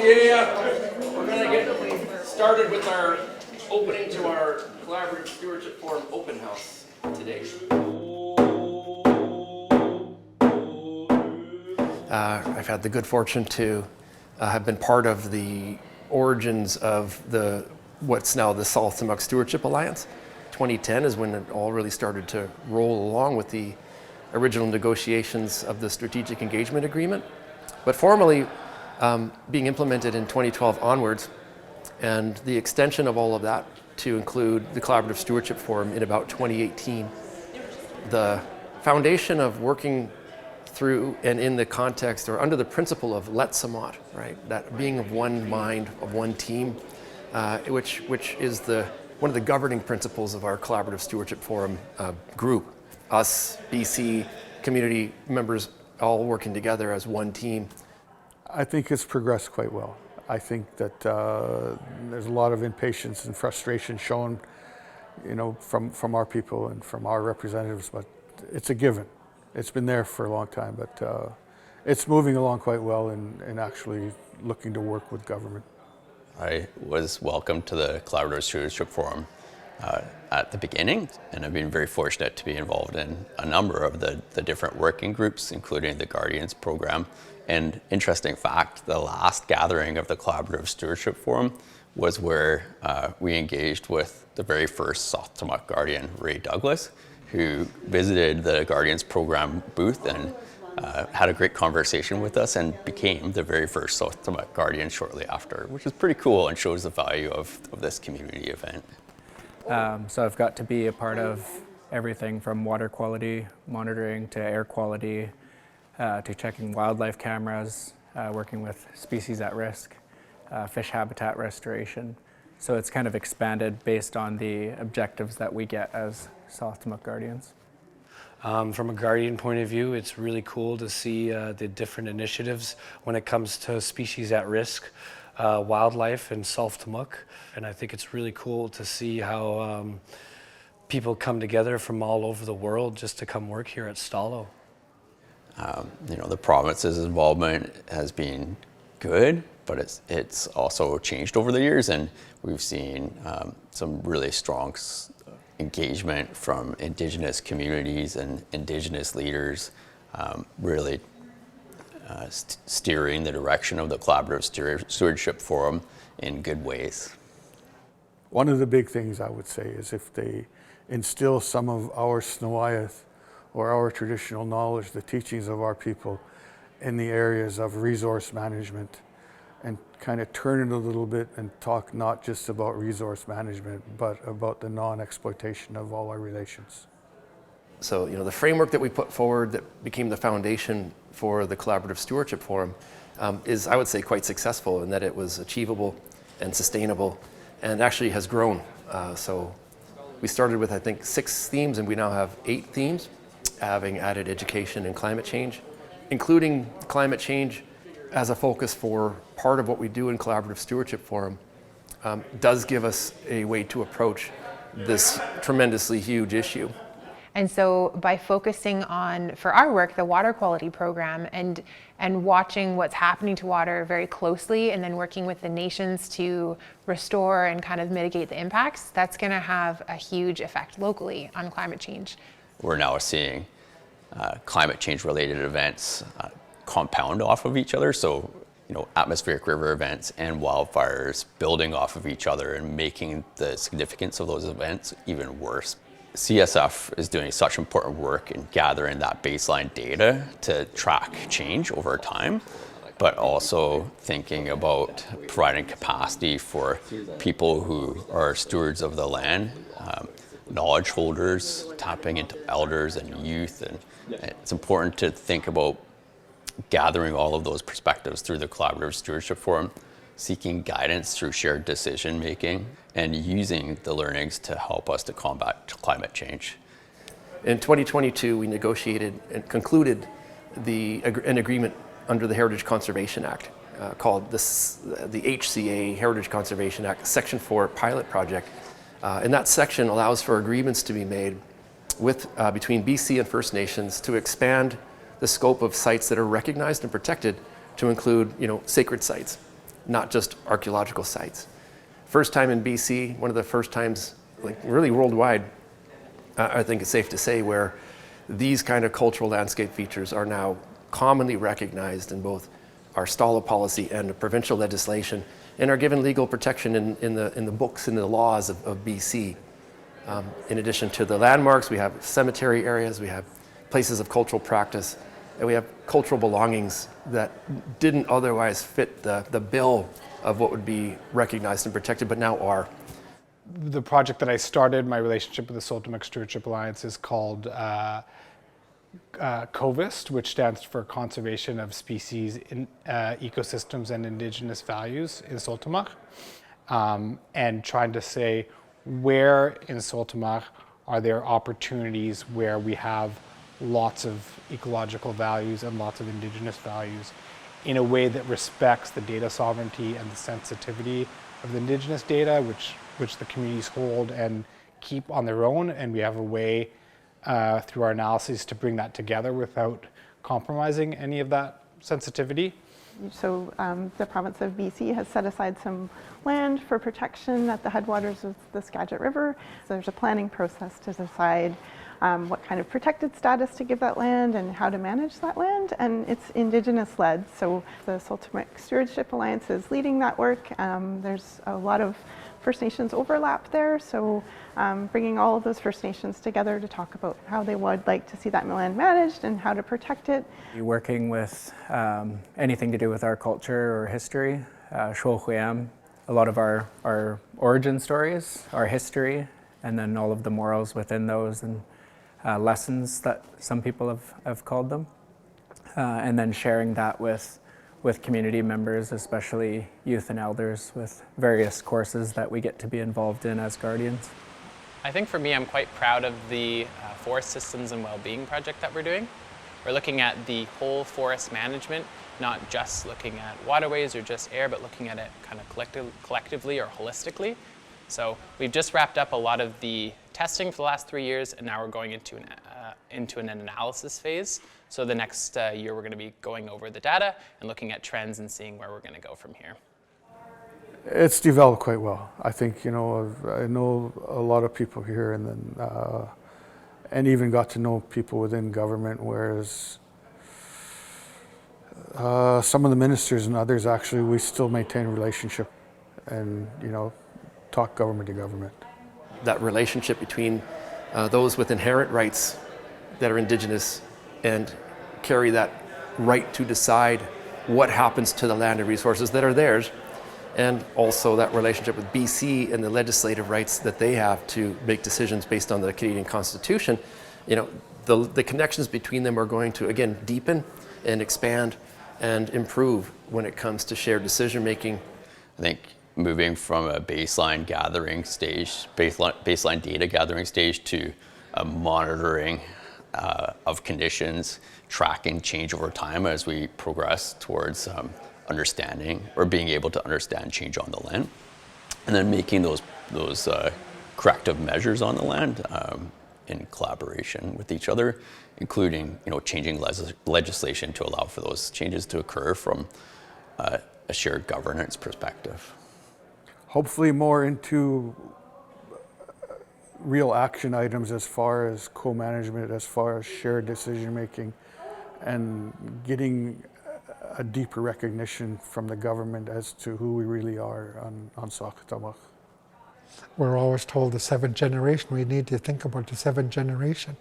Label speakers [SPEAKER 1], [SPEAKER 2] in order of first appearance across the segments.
[SPEAKER 1] We're going to get started with our opening to our Collaborative Stewardship Forum open house today. I've had the good fortune to have been part of the origins of what's now the South Timuck Stewardship Alliance. 2010 is when it all really started to roll along with the original negotiations of the Strategic Engagement Agreement, but formally being implemented in 2012 onwards, and the extension of all of that to include the Collaborative Stewardship Forum in about 2018. The foundation of working through and in the context or under the principle of Let Samot, right? That being of one mind, of one team, which is one of the governing principles of our Collaborative Stewardship Forum group. Us, BC, community members all working together as one team.
[SPEAKER 2] I think it's progressed quite well. I think that there's a lot of impatience and frustration shown, from our people and from our representatives, but it's a given. It's been there for a long time, but it's moving along quite well in actually looking to work with government.
[SPEAKER 3] I was welcomed to the Collaborative Stewardship Forum at the beginning, and I've been very fortunate to be involved in a number of the different working groups, including the Guardians program. And interesting fact, the last gathering of the Collaborative Stewardship Forum was where we engaged with the very first South Timuck Guardian, Ray Douglas, who visited the Guardians program booth and had a great conversation with us and became the very first South Timuck Guardian shortly after, which is pretty cool and shows the value of this community event.
[SPEAKER 4] So I've got to be a part of everything from water quality monitoring to air quality to checking wildlife cameras, working with species at risk, fish habitat restoration. So it's kind of expanded based on the objectives that we get as South Timuck Guardians.
[SPEAKER 5] From a Guardian point of view, it's really cool to see the different initiatives when it comes to species at risk, wildlife in South Timuck. And I think it's really cool to see how people come together from all over the world just to come work here at Stalo.
[SPEAKER 3] The province's involvement has been good, but it's also changed over the years, and we've seen some really strong engagement from Indigenous communities and Indigenous leaders, really steering the direction of the Collaborative Stewardship Forum in good ways.
[SPEAKER 2] One of the big things I would say is if they instill some of our Snowiath or our traditional knowledge, the teachings of our people in the areas of resource management, and kind of turn it a little bit and talk not just about resource management, but about the non-exploitation of all our relations.
[SPEAKER 1] So, the framework that we put forward that became the foundation for the Collaborative Stewardship Forum is, I would say, quite successful in that it was achievable and sustainable and actually has grown. So we started with, I think, 6 themes, and we now have 8 themes, having added education and climate change, including climate change as a focus for part of what we do in Collaborative Stewardship Forum, does give us a way to approach this tremendously huge issue.
[SPEAKER 6] And so by focusing on, for our work, the water quality program and watching what's happening to water very closely, and then working with the nations to restore and kind of mitigate the impacts, that's going to have a huge effect locally on climate change.
[SPEAKER 3] We're now seeing climate change related events compound off of each other. So, atmospheric river events and wildfires building off of each other and making the significance of those events even worse. CSF is doing such important work in gathering that baseline data to track change over time, but also thinking about providing capacity for people who are stewards of the land, knowledge holders, tapping into elders and youth. And it's important to think about gathering all of those perspectives through the Collaborative Stewardship Forum, seeking guidance through shared decision making, and using the learnings to help us to combat climate change.
[SPEAKER 1] In 2022, we negotiated and concluded an agreement under the Heritage Conservation Act called the HCA, Heritage Conservation Act, Section 4 pilot project. And that section allows for agreements to be made between BC and First Nations to expand the scope of sites that are recognized and protected to include, sacred sites. not just archaeological sites. First time in BC, one of the first times, like really worldwide, I think it's safe to say, where these kind of cultural landscape features are now commonly recognized in both our Stala policy and the provincial legislation, and are given legal protection in the books and the laws of BC. In addition to the landmarks, we have cemetery areas, we have places of cultural practice, and we have cultural belongings that didn't otherwise fit the bill of what would be recognized and protected, but now are.
[SPEAKER 7] The project that I started, my relationship with the Saltwater Stewardship Alliance, is called COVIST, which stands for Conservation of Species, Ecosystems and Indigenous Values in Saltwater, and trying to say where in Saltwater are there opportunities where we have lots of ecological values and lots of Indigenous values in a way that respects the data sovereignty and the sensitivity of the Indigenous data, which the communities hold and keep on their own, and we have a way through our analyses to bring that together without compromising any of that sensitivity.
[SPEAKER 8] So the province of BC has set aside some land for protection at the headwaters of the Skagit River. So there's a planning process to decide what kind of protected status to give that land and how to manage that land, and it's Indigenous led. So the Saltwater Stewardship Alliance is leading that work. There's a lot of First Nations overlap there, so bringing all of those First Nations together to talk about how they would like to see that land managed and how to protect it.
[SPEAKER 4] Working with anything to do with our culture or history, Shuohuam, a lot of our origin stories, our history, and then all of the morals within those, and lessons that some people have called them, and then sharing that with community members, especially youth and elders, with various courses that we get to be involved in as guardians.
[SPEAKER 9] I think for me, I'm quite proud of the forest systems and well-being project that we're doing. We're looking at the whole forest management, not just looking at waterways or just air, but looking at it kind of collectively or holistically. So we've just wrapped up a lot of the testing for the last 3 years, and now we're going into an analysis phase. So the next year we're going to be going over the data and looking at trends and seeing where we're going to go from here.
[SPEAKER 2] It's developed quite well. I think, I know a lot of people here, and then and even got to know people within government, whereas some of the ministers and others, actually, we still maintain a relationship and, talk government to government.
[SPEAKER 1] That relationship between those with inherent rights that are Indigenous and carry that right to decide what happens to the land and resources that are theirs, and also that relationship with BC and the legislative rights that they have to make decisions based on the Canadian Constitution. The connections between them are going to, again, deepen and expand and improve when it comes to shared decision making.
[SPEAKER 3] I think moving from a baseline gathering stage, baseline data gathering stage, to a monitoring of conditions, tracking change over time as we progress towards understanding or being able to understand change on the land, and then making those corrective measures on the land in collaboration with each other, including changing legislation to allow for those changes to occur from a shared governance perspective.
[SPEAKER 2] Hopefully more into real action items as far as co-management, as far as shared decision making, and getting a deeper recognition from the government as to who we really are on Sakatawak.
[SPEAKER 10] We're always told the seventh generation. We need to think about the seventh generation.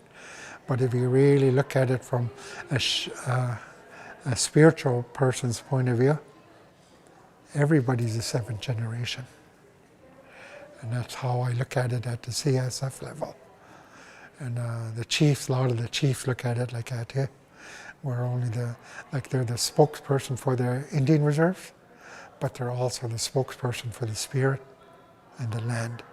[SPEAKER 10] But if you really look at it from a spiritual person's point of view, everybody's a seventh generation. And that's how I look at it at the CSF level. And the chiefs, a lot of the chiefs look at it like that, yeah. We're only they're the spokesperson for their Indian reserves, but they're also the spokesperson for the spirit and the land.